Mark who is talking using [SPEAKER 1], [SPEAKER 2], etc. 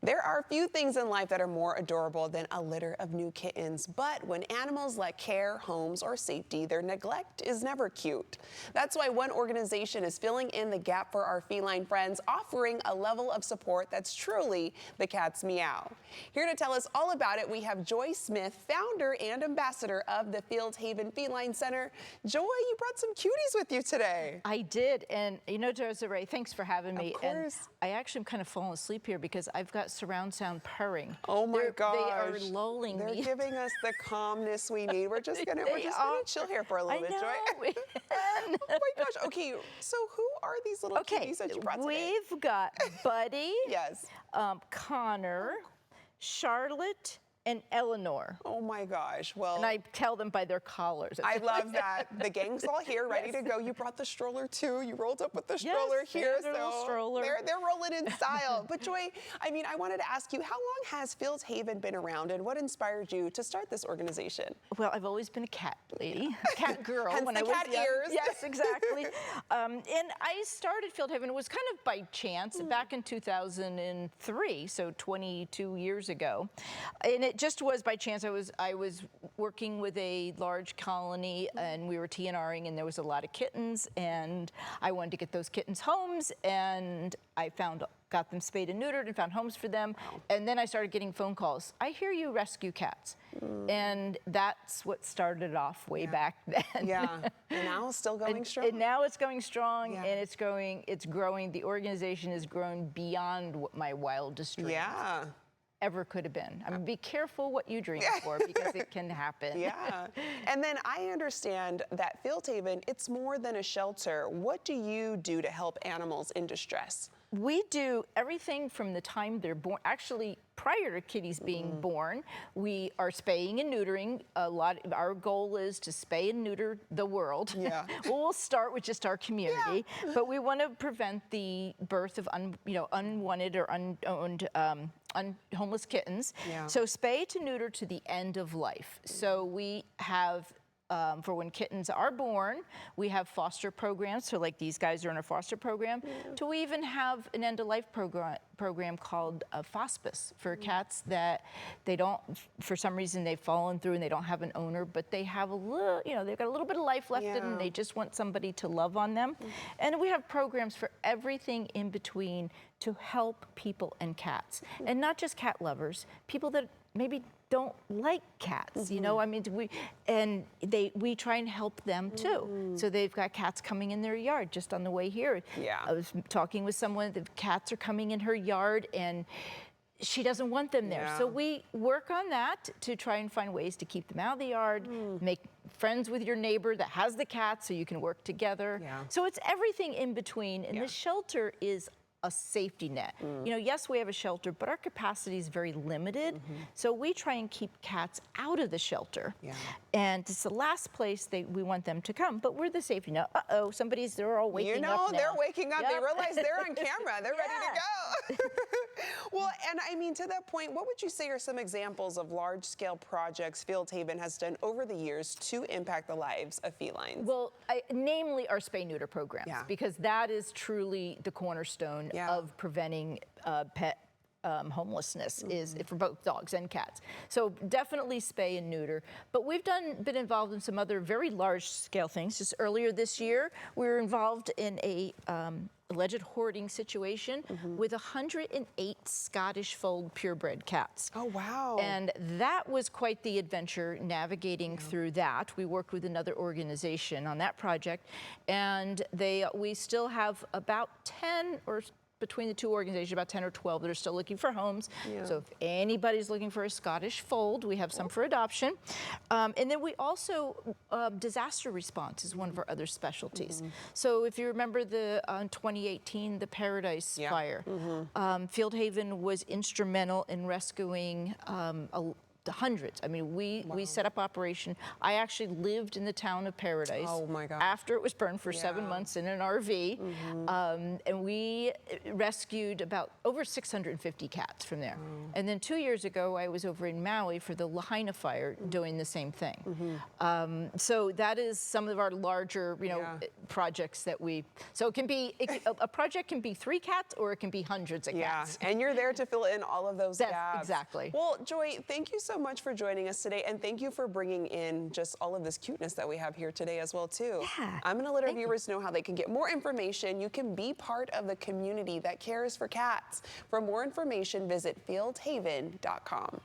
[SPEAKER 1] There are few things in life that are more adorable than a litter of new kittens, but when animals lack care, homes, or safety, their neglect is never cute. That's why one organization is filling in the gap for our feline friends, offering a level of support that's truly the cat's meow. Here to tell us all about it, we have Joy Smith, founder and ambassador of the Field Haven Feline Center. Joy, you brought some cuties with you today.
[SPEAKER 2] I did, and you know, Desiree, thanks for having me.
[SPEAKER 1] Of course.
[SPEAKER 2] And I actually am kind of falling asleep here because I've got surround sound purring.
[SPEAKER 1] Oh my gosh.
[SPEAKER 2] They are lulling
[SPEAKER 1] They're
[SPEAKER 2] me.
[SPEAKER 1] giving us the calmness we need. We're just gonna chill here for a little bit, Joy. Oh my gosh. Okay, so who are these little cuties that you brought today?
[SPEAKER 2] We've got Buddy,
[SPEAKER 1] Yes.
[SPEAKER 2] Connor, Charlotte, and Eleanor.
[SPEAKER 1] Oh my gosh. Well,
[SPEAKER 2] And I tell them by their collars.
[SPEAKER 1] I love that. The gang's all here, ready to go. You brought the stroller too. You rolled up with the stroller here.
[SPEAKER 2] Their little stroller.
[SPEAKER 1] They're rolling in style. But Joy, I mean, I wanted to ask you, how long has Field Haven been around and what inspired you to start this organization?
[SPEAKER 2] Well, I've always been a cat lady, cat girl.
[SPEAKER 1] Hence
[SPEAKER 2] when
[SPEAKER 1] the
[SPEAKER 2] I was
[SPEAKER 1] cat
[SPEAKER 2] young.
[SPEAKER 1] ears.
[SPEAKER 2] Yes, exactly. And I started Field Haven. It was kind of by chance back in 2003, so 22 years ago. And it just was by chance. I was working with a large colony and we were TNRing and there was a lot of kittens and I wanted to get those kittens homes and I got them spayed and neutered and found homes for them. And then I started getting phone calls. I hear you rescue cats. And that's what started off way back then.
[SPEAKER 1] Yeah, and now it's still going strong.
[SPEAKER 2] And now it's going strong and it's growing. The organization is growing beyond what my wildest dreams ever could have been. I mean, be careful what you dream for because it can happen.
[SPEAKER 1] Yeah. And then I understand that Field Haven, it's more than a shelter. What do you do to help animals in distress?
[SPEAKER 2] We do everything from the time they're born. Actually, prior to kitties being born, we are spaying and neutering. Our goal is to spay and neuter the world.
[SPEAKER 1] Yeah.
[SPEAKER 2] We'll start with just our community, but we want to prevent the birth of unwanted or unowned homeless kittens.
[SPEAKER 1] Yeah.
[SPEAKER 2] So spay to neuter to the end of life. So we have for when kittens are born, we have foster programs. So like these guys are in a foster program. To we even have an end-of-life program called Hospice for cats that they don't, for some reason they've fallen through and they don't have an owner, but they have a little, they've got a little bit of life left in them and they just want somebody to love on them. And we have programs for everything in between to help people and cats. And not just cat lovers, people that maybe don't like cats, I mean, we try and help them too. So they've got cats coming in their yard just on the way here.
[SPEAKER 1] Yeah.
[SPEAKER 2] I was talking with someone, the cats are coming in her yard and she doesn't want them there. So we work on that to try and find ways to keep them out of the yard, make friends with your neighbor that has the cat so you can work together. So it's everything in between, and the shelter is a safety net. Yes, we have a shelter, but our capacity is very limited. So we try and keep cats out of the shelter. And it's the last place we want them to come, but we're the safety net. Uh-oh, they're all waking up now.
[SPEAKER 1] They're waking up. They realize they're on camera. They're ready to go. Well, and I mean, to that point, what would you say are some examples of large-scale projects Field Haven has done over the years to impact the lives of felines?
[SPEAKER 2] Well, namely our spay-neuter programs, because that is truly the cornerstone of preventing pet homelessness is for both dogs and cats. So definitely spay and neuter. But we've been involved in some other very large-scale things. Just earlier this year, we were involved in a alleged hoarding situation with 108 Scottish fold purebred cats.
[SPEAKER 1] Oh, wow.
[SPEAKER 2] And that was quite the adventure navigating through that. We worked with another organization on that project, and we still have about 10 or between the two organizations, about 10 or 12 that are still looking for homes. So if anybody's looking for a Scottish fold, we have some for adoption. And then we also, disaster response is one of our other specialties. So if you remember in 2018, the Paradise Fire, Field Haven was instrumental in rescuing hundreds. I mean, we set up operation. I actually lived in the town of Paradise.
[SPEAKER 1] Oh my God.
[SPEAKER 2] After it was burned for 7 months in an RV, and we rescued about over 650 cats from there. And then 2 years ago, I was over in Maui for the Lahaina fire doing the same thing. So that is some of our larger, projects that we. So it can be a project can be 3 cats or it can be hundreds of cats.
[SPEAKER 1] And you're there to fill in all of those gaps.
[SPEAKER 2] Exactly.
[SPEAKER 1] Well, Joy, thank you so much for joining us today, and thank you for bringing in just all of this cuteness that we have here today as well, too.
[SPEAKER 2] Yeah.
[SPEAKER 1] I'm going to let our viewers know how they can get more information. You can be part of the community that cares for cats. For more information, visit fieldhaven.com.